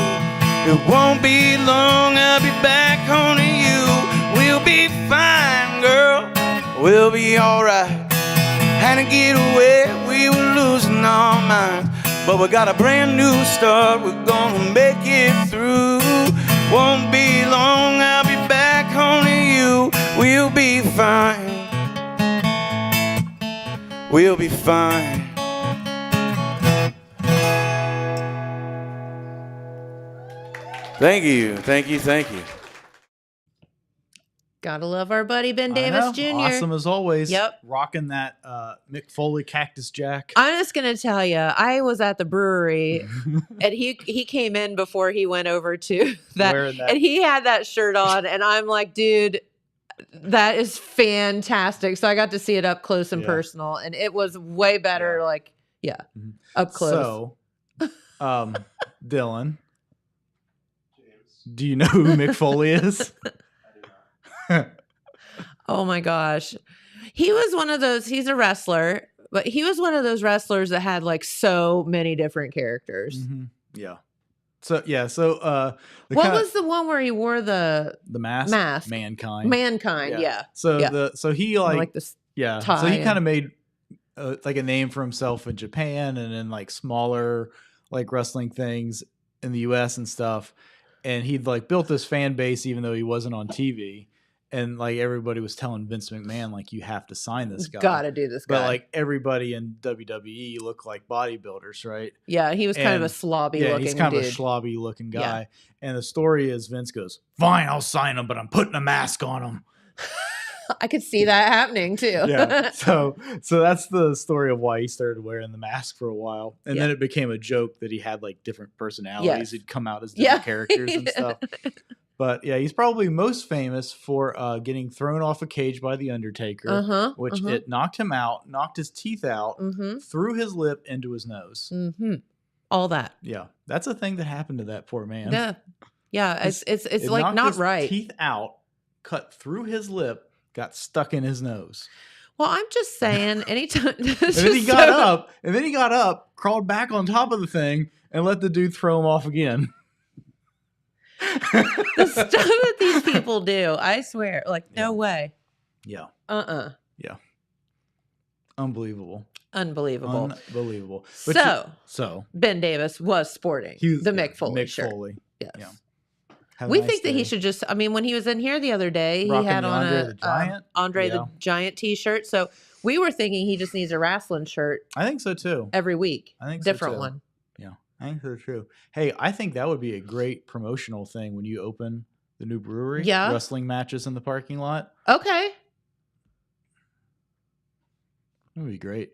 It won't be long, I'll be back home to you. We'll be fine, girl, we'll be alright. Had to get away, we were losing our minds. But we got a brand new start, we're gonna make it through. Won't be long, I'll be back home to you. We'll be fine, we'll be fine. Thank you, thank you, thank you. Gotta love our buddy Ben I Davis know. Jr. Awesome as always. Yep. Rocking that Mick Foley Cactus Jack. I'm just gonna tell you, I was at the brewery, and he came in before he went over to that, Wearing that. and he had that shirt on, and I'm like, dude, that is fantastic. So I got to see it up close and Yeah. personal, and it was way better. Yeah. Like, yeah, Mhm. up close. So, Dylan, do you know who Mick Foley is? Oh my gosh. He was one of those, he's a wrestler, but he was one of those wrestlers that had like so many different characters. Mhm. Yeah. So What was the one where he wore the the mask? mask? Mankind. Mankind? Yeah. So Yeah. he Like this. yeah. tie So he and- kind of made like a name for himself in Japan and in like smaller like wrestling things in the US and stuff. And he'd like built this fan base even though he wasn't on TV. And like everybody was telling Vince McMahon, like, you have to sign this guy. Gotta do this guy. But like everybody in WWE looked like bodybuilders, right? Yeah, he was kind of a And- slobby Yeah, looking he's kind dude. of a schlobby looking Yeah. guy. And the story is Vince goes, "Fine, I'll sign him, but I'm putting a mask on him." I could see that happening too. Yeah. So that's the story of why he started wearing the mask for a while. And then Yeah. it became a joke that he had like different personalities. Yes. He'd come out as different Yeah. characters and stuff. But yeah, he's probably most famous for getting thrown off a cage by The Undertaker, Uh-huh. which it knocked him out, knocked his teeth out, Mm-hmm. threw his lip into his nose. Mm-hmm. All that. Yeah. That's a thing that happened to that poor man. Yeah. Yeah, it's It like knocked not his right. Teeth out, cut through his lip, got stuck in his nose. Well, I'm just saying, anytime. And then he got up, crawled back on top of the thing, and let the dude throw him off again. The stuff that these people do, I swear, like no way. Yeah. Yeah. Unbelievable. Unbelievable. But So Ben Davis was sporting the Mick Foley shirt. Foley. Yes. Yeah. We think that he should just, I mean, when he was in here the other day, Rocking he had the on Andre the Giant. Andre the Giant t-shirt. So we were thinking he just needs a wrestling shirt I think so too. every week. I think different so too. one. Yeah, I think so too. Hey, I think that would be a great promotional thing when you open the new brewery. Yeah. Wrestling matches in the parking lot. Okay. That would be great.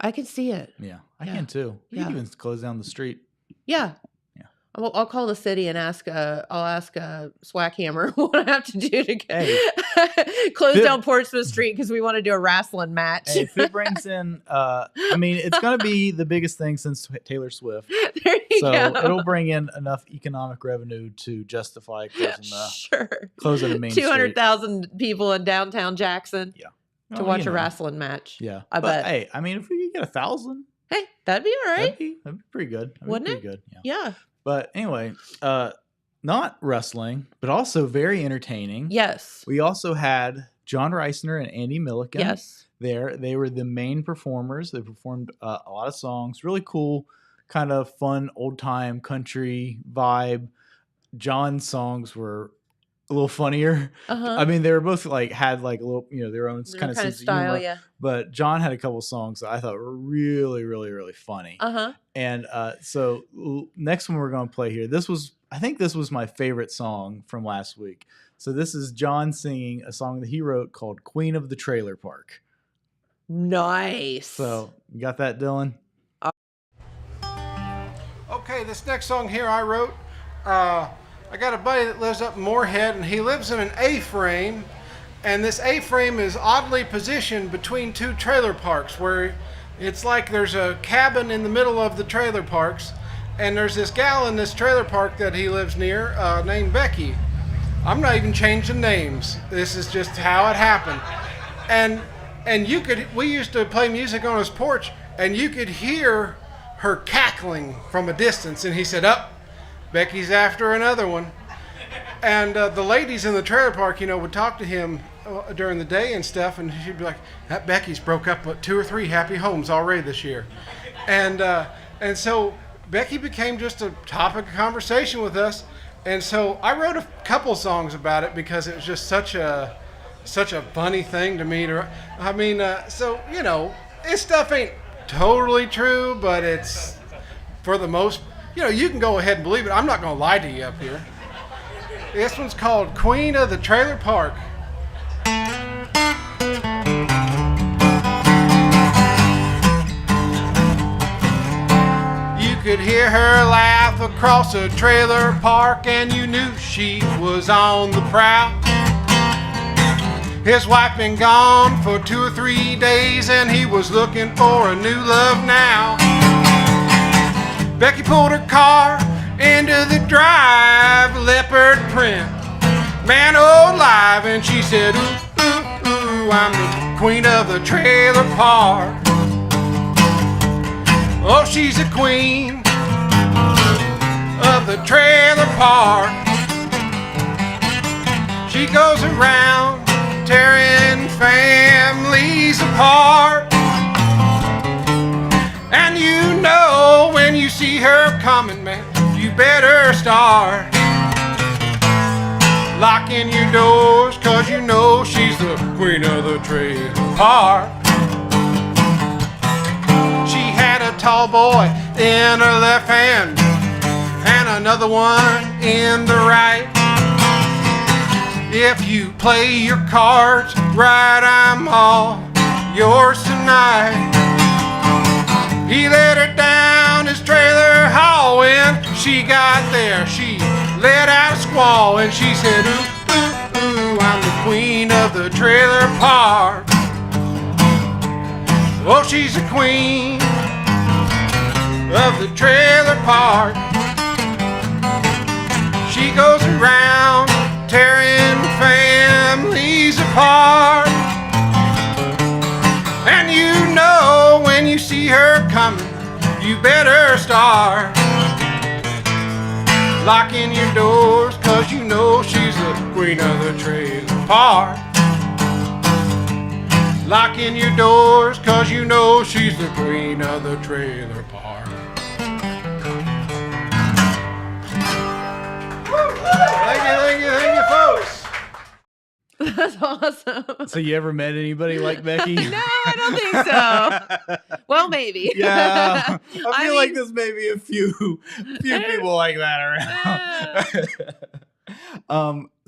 I can see it. Yeah, I Yeah. can too. We Yeah. can even close down the street. Yeah. Yeah. I'll call the city and ask. I'll ask Swackhammer what I have to do to close down Portsmouth Street because we want to do a wrestling match. And if it brings in, I mean, it's going to be the biggest thing since Taylor Swift. There you So go. it'll bring in enough economic revenue to justify closing the main street. 200,000 people in downtown Jackson. Yeah. To watch a wrestling match. Yeah. I bet. Hey, I mean, if we could get 1,000, hey, that'd be all right. that'd be pretty good. Wouldn't it? Good. Yeah. Yeah. But anyway, not wrestling, but also very entertaining. Yes. We also had John Reisner and Andy Milliken. Yes. There, they were the main performers. They performed a lot of songs. Really cool, kind of fun, old time country vibe. John's songs were a little funnier. I mean, they were both like had like a little, their own kind of style, humor. yeah. But John had a couple songs that I thought were really, really, really funny. And so next one we're going to play here. I think this was my favorite song from last week. So this is John singing a song that he wrote called "Queen of the Trailer Park." Nice. So you got that, Dylan? Okay, this next song here I wrote. I got a buddy that lives up in Moorhead, and he lives in an A-frame, and this A-frame is oddly positioned between two trailer parks where it's like there's a cabin in the middle of the trailer parks, and there's this gal in this trailer park that he lives near named Becky. I'm not even changing names. This is just how it happened. And we used to play music on his porch, and you could hear her cackling from a distance, and he said, Becky's after another one. And the ladies in the trailer park, would talk to him during the day and stuff, and she'd be like, that Becky's broke up with 2 or 3 happy homes already this year. And so Becky became just a topic of conversation with us. And so I wrote a couple songs about it because it was just such a funny thing to me. This stuff ain't totally true, but it's for the most, you can go ahead and believe it. I'm not going to lie to you up here. This one's called Queen of the Trailer Park. You could hear her laugh across a trailer park, and you knew she was on the prowl. His wife been gone for 2 or 3 days, and he was looking for a new love now. Becky pulled her car into the drive, leopard print, man alive, and she said, ooh, ooh, ooh, I'm the queen of the trailer park. Oh, she's a queen of the trailer park. She goes around tearing families apart. And when you see her coming, man, you better start locking your doors, 'cause she's the queen of the trailer park. She had a tall boy in her left hand and another one in the right. If you play your cards right, I'm all yours tonight. He let her down his trailer hall. When she got there, she let out a squall, and she said, ooh, ooh, ooh, I'm the queen of the trailer park. Oh, she's the queen of the trailer park. She goes around tearing families apart. And you know when you see her coming, you better start locking your doors, 'cause you know she's the queen of the trailer park. Locking your doors, 'cause you know she's the queen of the trailer park. Thank you, folks. That's awesome. So you ever met anybody like Becky? No, I don't think so. Well, maybe. Yeah, I feel like mean- there's maybe a few people like that around.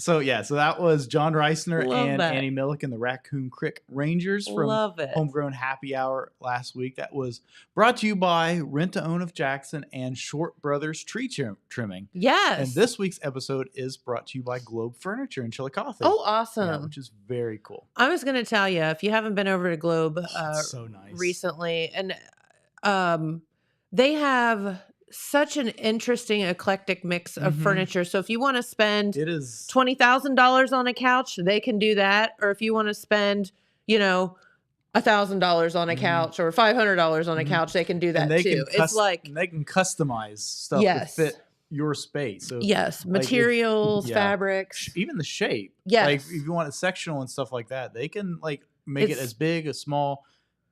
So that was John Reisner Love and that. Annie Millick and the Raccoon Creek Rangers from Love it. Homegrown Happy Hour last week. That was brought to you by Rent to Own of Jackson and Short Brothers Tree Trimming. Yes. And this week's episode is brought to you by Globe Furniture in Chillicothe. Oh, awesome. Yeah, which is very cool. I was going to tell you, if you haven't been over to Globe It's so nice. recently, and they have such an interesting, eclectic mix of furniture. So if you want to spend It is $20,000 on a couch, they can do that. Or if you want to spend, $1,000 on a couch or $500 on a couch, they can do that and too. It's like, they can customize stuff Yes. to fit your space. So yes, like, materials, yeah. fabrics. even the shape. Yes. Like if you want it sectional and stuff like that, they can like make it It's- as big, as small,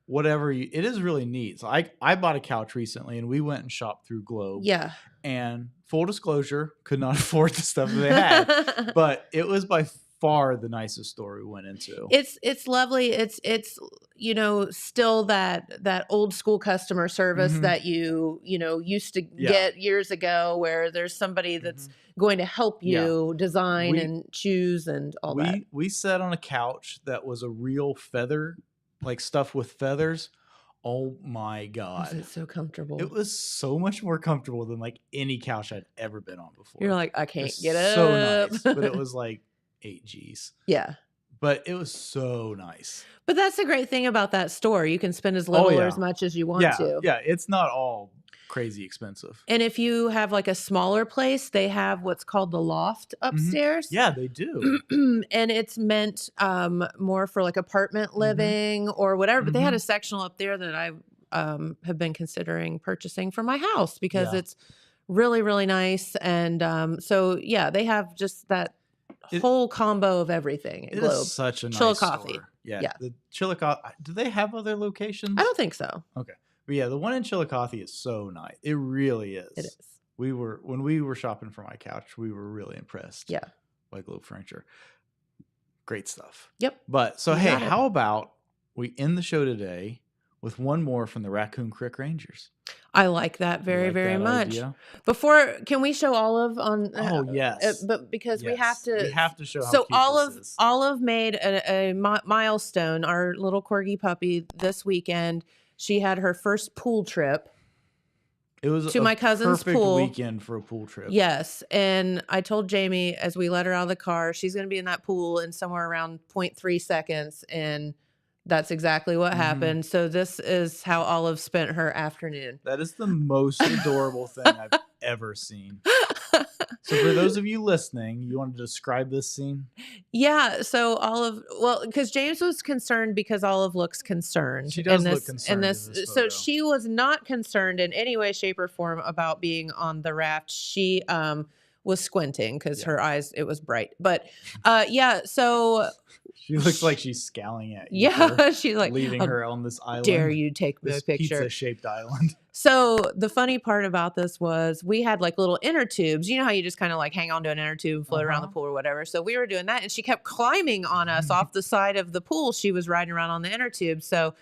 whatever. It is really neat. So I bought a couch recently and we went and shopped through Globe. Yeah. And full disclosure, could not afford the stuff that they had, but it was by far the nicest store we went into. It's lovely. It's still that old school customer service that you used to get years ago, where there's somebody that's going to help you design and choose and all that. We sat on a couch that was a real feather, like stuff with feathers. Oh my God. Was it so comfortable? It was so much more comfortable than like any couch I'd ever been on before. You're like, I can't It's get up. so nice, but it was like 8 G's. Yeah. But it was so nice. But that's the great thing about that store. You can spend as little or as much as you want to. Yeah, it's not all crazy expensive. And if you have like a smaller place, they have what's called the loft upstairs. Yeah, they do. And it's meant more for like apartment living or whatever. But they had a sectional up there that I have been considering purchasing for my house because it's really, really nice. And so, yeah, they have just that whole combo of everything at It Globe. is such a nice Chillicothe. store. Yeah. Yeah. The Chillicothe. Do they have other locations? I don't think so. Okay. But yeah, the one in Chillicothe is so nice. It really is. It is. When we were shopping for my couch, we were really impressed. Yeah. By Globe Furniture. Great stuff. Yep. But so You hey, got it. how about we end the show today with one more from the Raccoon Creek Rangers? I like that You very, like very that much. idea? Before, can we show Olive on? Oh yes. But because we have Yes. to. We have to show how So cute this is. Olive made a milestone. Our little corgi puppy this weekend. She had her first pool trip. It was to a my cousin's perfect pool. weekend for a pool trip. Yes, and I told Jamie as we let her out of the car, she's going to be in that pool in somewhere around 0.3 seconds, and that's exactly what happened. So this is how Olive spent her afternoon. That is the most adorable thing I've ever seen. So for those of you listening, you want to describe this scene? Yeah, so Olive, well, because James was concerned because Olive looks concerned. She does in look this, concerned in this so photo. she was not concerned in any way, shape, or form about being on the raft. She was squinting because her eyes, it was bright. But yeah, so She looks like she's scowling at you. yeah, for she's like, leaving "How her on this island. dare you take this the picture?" pizza-shaped island. So the funny part about this was we had like little inner tubes. You know how you just kind of like hang onto an inner tube and float around the pool or whatever. So we were doing that, and she kept climbing on us off the side of the pool. She was riding around on the inner tube. So,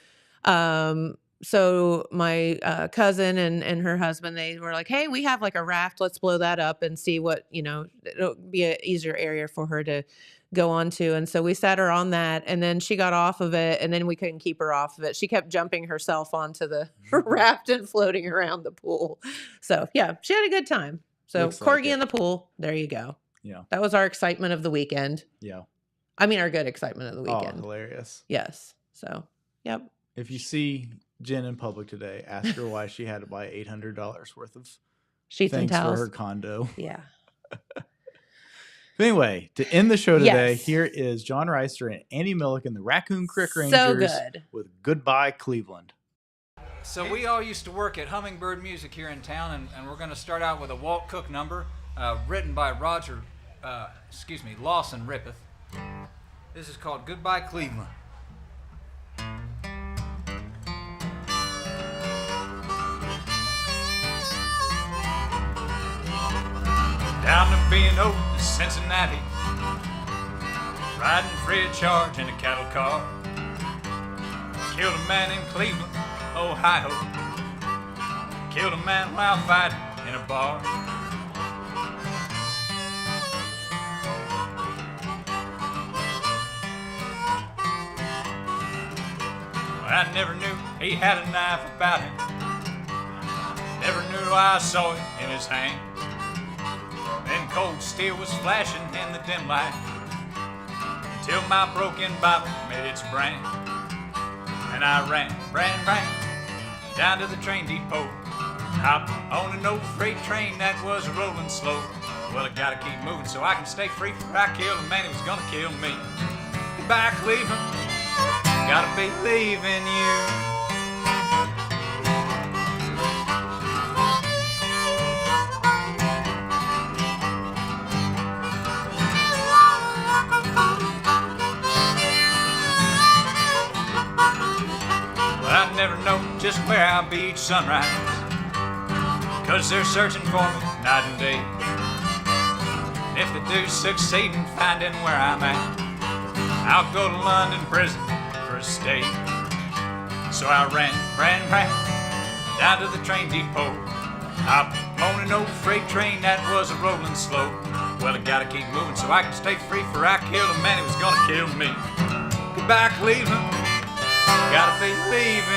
so my cousin and her husband, they were like, "Hey, we have like a raft. Let's blow that up and see what, it'll be an easier area for her to go onto." And so we sat her on that, and then she got off of it, and then we couldn't keep her off of it. She kept jumping herself onto the raft and floating around the pool. So yeah, she had a good time. So Looks like corgi it. in the pool. There you go. Yeah. That was our excitement of the weekend. Yeah. I mean, our good excitement of the Oh, weekend. hilarious. Yes. So, yep. If you see Jen in public today, ask her why she had to buy $800 worth of Sheets and things for towels. her condo. Yeah. But anyway, to end the show today, Yes. here is John Reister and Andy Milliken, the Raccoon Creek Rangers, So good. with Goodbye Cleveland. So we all used to work at Hummingbird Music here in town, and we're going to start out with a Walt Cook number written by Lawson Rippeth. This is called Goodbye Cleveland. Down to B&O to Cincinnati, riding free of charge in a cattle car. Killed a man in Cleveland, Ohio. Killed a man while fighting in a bar. I never knew he had a knife about him. Never knew I saw it in his hand. Then cold steel was flashing in the dim light until my broken Bible made its brand. And I ran down to the train depot. Hopped on an old freight train that was rolling slow. Well, I gotta keep moving so I can stay free, for I killed a man who was gonna kill me. Goodbye, Cleveland. Gotta believe in you. I never know just where I'll be each sunrise, 'cause they're searching for me night and day. And if they do succeed in finding where I'm at, I'll go to London prison for a stay. So I ran down to the train depot. Hopped on an old freight train that was a rolling slow. Well, I gotta keep moving so I can stay free, for I killed a man who was gonna kill me. Goodbye, Cleveland. Gotta believe in